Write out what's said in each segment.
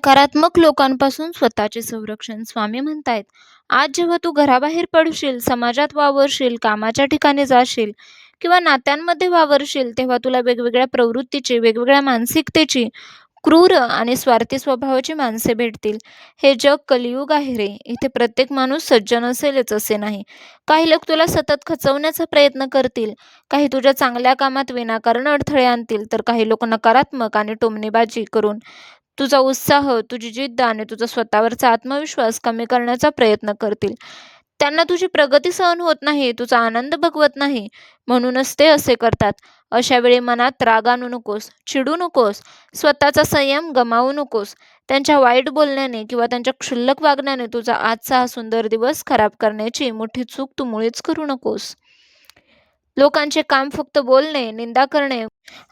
नकारात्मक लोकांपासून स्वतःचे संरक्षण. स्वामी म्हणतायत, आज जेव्हा तू घराबाहेर पडशील, समाजात वावरशील, कामाच्या ठिकाणी जाशील किंवा नात्यांमध्ये वावरशील, तेव्हा तुला वेगवेगळ्या प्रवृत्तीची, वेगवेगळ्या मानसिकतेची, क्रूर आणि स्वार्थी स्वभावाची माणसे भेटतील. हे जग कलियुग आहे रे. इथे प्रत्येक माणूस सज्जन असेलच असे नाही. काही लोक तुला सतत खचवण्याचा प्रयत्न करतील, काही तुझ्या चांगल्या कामात विनाकारण अडथळे आणतील, तर काही लोक नकारात्मक आणि टोमणेबाजी करून तुझा उत्साह, तुझी जिद्द आणि तुझा स्वतःवरचा आत्मविश्वास कमी करण्याचा प्रयत्न करतील. त्यांना तुझी प्रगती सहन होत नाही, तुझा आनंद बघवत नाही, म्हणूनच ते असे करतात. अशा वेळी मनात राग आणू नकोस, चिडू नकोस, स्वतःचा संयम गमावू नकोस. त्यांच्या वाईट बोलण्याने किंवा त्यांच्या क्षुल्लक वागण्याने तुझा आजचा हा सुंदर दिवस खराब करण्याची मोठी चूक तू मुळीच करू नकोस. लोकांचे काम फक्त बोलणे, निंदा करणे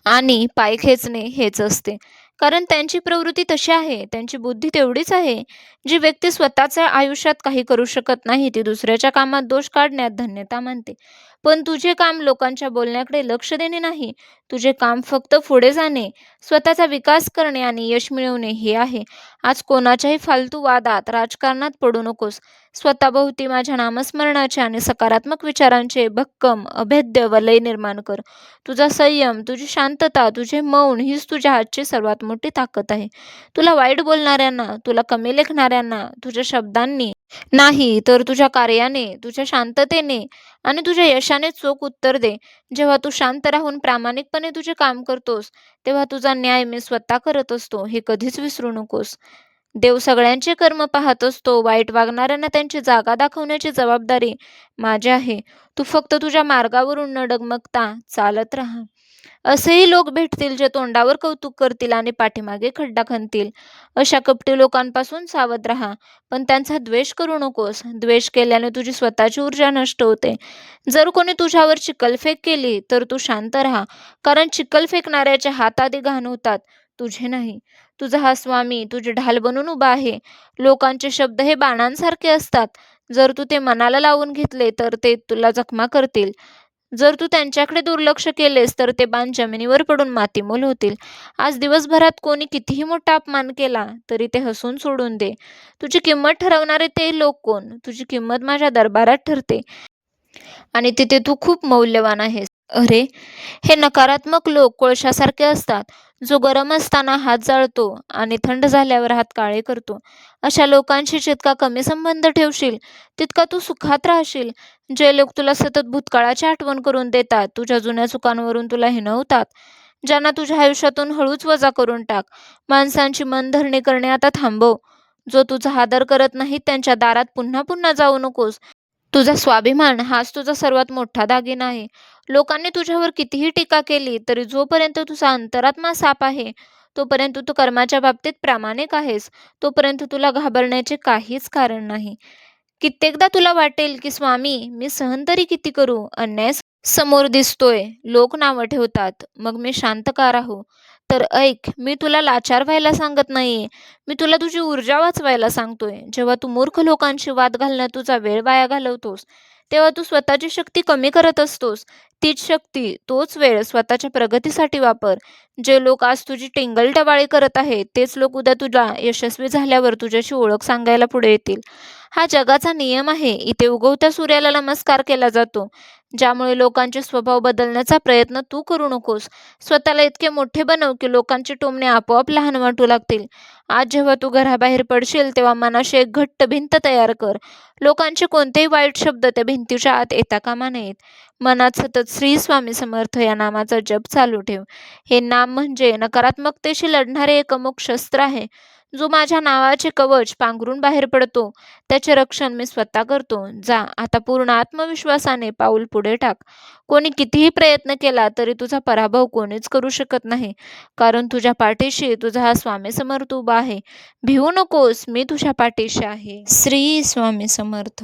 आणि पाय खेचणे हेच असते. कारण त्यांची प्रवृत्ती तशी आहे, त्यांची बुद्धी तेवढीच आहे. जी व्यक्ती स्वतःच्या आयुष्यात काही करू शकत नाही, ती दुसऱ्याच्या कामात दोष काढण्यात धन्यता मानते. पण तुझे काम लोकांच्या बोलण्याकडे लक्ष देणे नाही. तुझे काम फक्त पुढे जाणे, स्वतःचा विकास करणे आणि यश मिळवणे हे आहे. आज कोणाच्याही फालतू वादात, राजकारणात पडू नकोस. स्वतःभोवती माझ्या नामस्मरणाचे आणि सकारात्मक विचारांचे भक्कम, अभेद्य वलय निर्माण कर. तुझा संयम, तुझी शांतता, तुझे मौन हीच तुझ्या आजची सर्वात मोठी ताकद आहे. तुला वाईट बोलणाऱ्यांना, तुला कमी लेखणाऱ्यांना तुझ्या शब्दांनी नाही, तर तुझ्या कार्याने, तुझ्या शांततेने आणि तुझ्या यशाने चोख उत्तर दे. जेव्हा तू शांत राहून प्रामाणिकपणे तुझे काम करतोस, तेव्हा तुझा न्याय मी स्वतः करत असतो, हे कधीच विसरू नकोस. देव सगळ्यांचे कर्म पाहत असतो. वाईट वागणाऱ्यांना त्यांची जागा दाखवण्याची जबाबदारी माझी आहे. तू फक्त तुझ्या मार्गावरून न डगमगता चालत राहा. असेही लोक भेटतील जे तोंडावर कौतुक करतील आणि पाठीमागे खड्डा खणतील. अशा कपटी लोकांपासून सावध राहा, पण त्यांचा द्वेष करू नकोस. द्वेष केल्याने तुझी स्वतःची ऊर्जा नष्ट होते. जर कोणी तुझ्यावर चिखलफेक केली तर तू शांत राहा, कारण चिखल फेकणाऱ्याचे हात आधी घाण होतात, तुझे नाही. तुझा हा स्वामी तुझे ढाल बनून उभा आहे. लोकांचे शब्द हे बाणांसारखे असतात. जर तू ते मनाला लावून घेतले तर ते तुला जखमा करतील. जर तू त्यांच्याकडे दुर्लक्ष केलेस तर ते बाण जमिनीवर पडून मातीमोल होतील. आज दिवसभरात कोणी कितीही मोठा अपमान केला तरी ते हसून सोडून दे. तुझी किंमत ठरवणारे ते लोक कोण? तुझी किंमत माझ्या दरबारात ठरते आणि तिथे तू खूप मौल्यवान आहेस. अरे, हे नकारात्मक लोक कोळशासारखे असतात, जो गरम असताना हात जाळतो आणि थंड झाल्यावर हात काळे करतो. अशा लोकांशी जितका कमी संबंध ठेवशील, तितका तू सुखात राहशील. जे लोक तुला सतत भूतकाळाची आठवण करून देतात, तुझ्या जुन्या चुकांवरून तुला हिणवतात, ज्यांना तुझ्या आयुष्यातून हळूच वजा करून टाक. माणसांची मनधरणी करणे आता थांबव. जो तुझा आदर करत नाहीत, त्यांच्या दारात पुन्हा पुन्हा जाऊ नकोस. तुझा स्वाभिमान हाच तुझा सर्वात मोठा दागिना आहे. लोकांनी तुझ्यावर कितीही टीका केली तरी जोपर्यंत तुझा अंतरात्मा साफ आहे, तोपर्यंत तू कर्माच्या बाबतीत प्रामाणिक आहेस, तोपर्यंत तुला घाबरण्याचे काहीच कारण नाही. कित्येकदा तुला वाटेल की स्वामी, मी सहन तरी किती करू, अन्याय समोर दिसतोय, लोक नावं ठेवतात, मग मी शांत का राहू? तर ऐक, मी तुला लाचार व्हायला सांगत नाहीये, मी तुला तुझी ऊर्जा वाचवायला सांगतोय. जेव्हा तू मूर्ख लोकांशी वाद घालण्यात तुझा वेळ वाया घालवतोस, तेव्हा तू स्वतःची शक्ती कमी करत असतोस. तीच शक्ती, तोच वेळ स्वतःच्या प्रगतीसाठी वापर. जे लोक आज तुझी टिंगलटवाळी करत आहेत, तेच लोक उद्या तुला यशस्वी झाल्यावर तुझ्याशी ओळख सांगायला पुढे येतील. हा जगाचा नियम आहे. इथे उगवत्या सूर्याला नमस्कार केला जातो. ज्यामुळे लोकांचे स्वभाव बदलण्याचा प्रयत्न तू करू नकोस. स्वतःला इतके मोठे बनव की लोकांचे टोमणे आपोआप लहान वाटू लागतील. आज जेव्हा तू घराबाहेर पडशील, तेव्हा मनाशी एक घट्ट भिंत तयार कर. लोकांचे कोणतेही वाईट शब्द त्या भिंतीच्या आत येता कामा नयेत. मनात सतत श्री स्वामी समर्थ या नामाचा जप चालू ठेव. हे नाम म्हणजे नकारात्मकतेशी लढणारे एक अमोघ शस्त्र आहे. जो माझ्या नावाचे कवच पांघरून बाहेर पडतो, त्याचे रक्षण मी स्वतः करतो. जा, आता पूर्ण आत्मविश्वासाने पाऊल पुढे टाक. कोणी कितीही प्रयत्न केला तरी तुझा पराभव कोणीच करू शकत नाही, कारण तुझ्या पाठीशी तुझा हा स्वामी समर्थ उभा आहे. भिवू नकोस, मी तुझ्या पाठीशी आहे. श्री स्वामी समर्थ.